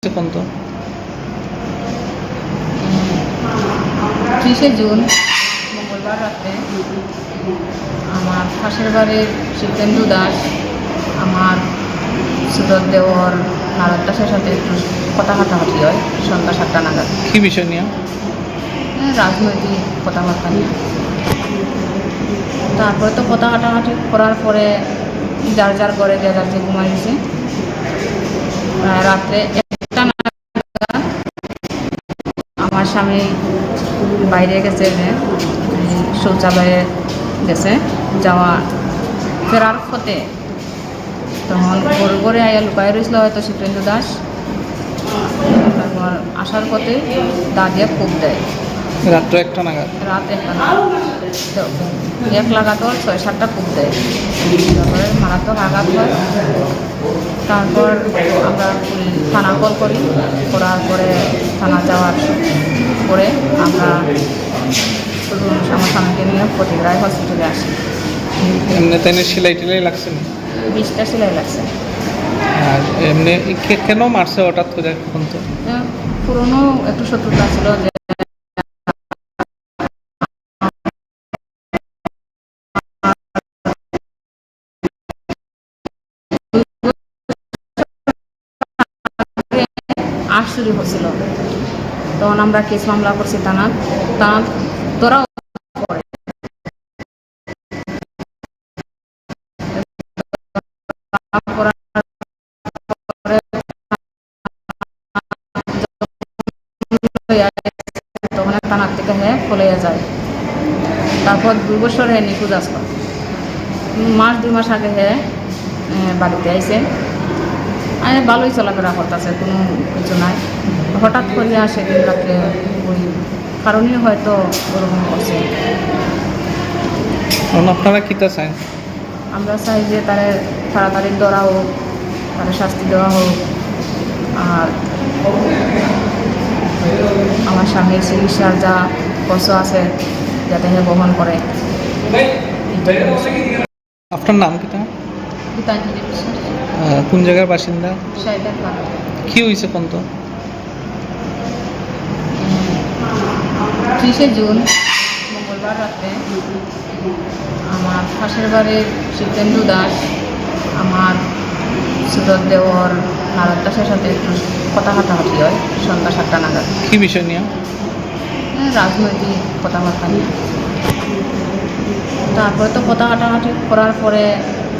পর্যন্ত 30শে জুন মঙ্গলবার রাতে আমার পাশের বাড়ির শিবেন্দু দাস আমার সুরত দেওয়ার নারদ দাসের সাথে একটু কথা কাটাকাটি হয় সন্ধ্যা 7টা নাগাদ। কি বিষয় নিয়ে? রাজনৈতিক কথাবার্তা নিয়ে। তারপরে তো কথা কাটাকাটি করার পরে যার যার ঘরে যে যার যে ঘুমাই গেছে। রাত্রে 1টা নাগাদ আমার স্বামী বাইরে গেছে, শৌচালয়ে গেছে, যাওয়া ফেরার পথে তখন গরু গড়ে আইয়া লুকায় রয়েছিল হয়তো শিবেন্দু দাস। তারপর আসার পথে দা দিয়ে কূপ দেয় রাত্র 1টা নাগাদ। রাত 1টা নাগাদ তো 1 লাগাতার 6-7টা কূপ দেয়। তারপরে মারাত্মক আঘাত হয়। তারপর আমরা থানা কল করি, করার পরে থানা যাওয়ার পরে আমরা আমার স্বামীকে নিয়ে প্রতিগ্রায় হসপিটালে আসি। এমনি তাই সেলাই টেলাই লাগছে না? 20টা সেলাই লাগছে। আর এমনি কেন মারছে হঠাৎ করে এখন? তো পুরনো একটু শত্রুতা ছিল যে আশ চুরি হচ্ছিল। তখন আমরা কেস মামলা করছি থানাত তোরাও করে তখন থানার থেকে ফলে যায়। তারপর 2 বছর নিখোঁজ আসলো। 2 মাস আগে বাড়িতে আইসে, ভালোই চলাফেরা করতেছে, কোনো কিছু নাই। হঠাৎ করিয়া সেদিন রাত্রে ওই কারণেই হয়তো ওরকম করছে। আপনারা কী তা চান? আমরা চাই যে তারা তাড়াতাড়ি ধরা হোক, তারা শাস্তি দেওয়া হোক। আর আমার স্বামীর চিকিৎসার যা খরচ আছে যাতে বহন করে। আপনার নাম কি? গীতাঞ্জলি বিশ্বাস, কোন জায়গার বাসিন্দা? সাইদার পাড়া। কি হয়েছে কোন? তো 30শে জুন মঙ্গলবার রাতে আমার পাশের বাড়ির শিবেন্দু দাস আমার সুরত দেওয়ার নারদ দাসের সাথে একটু কথা কাটাকাটি হয় সন্ধ্যা 7টা নাগাদ। কি বিষয় নিয়ে? রাজনৈতিক কথাবার্তা নিয়ে। তারপরে তো কথা কাটাকাটি করার পরে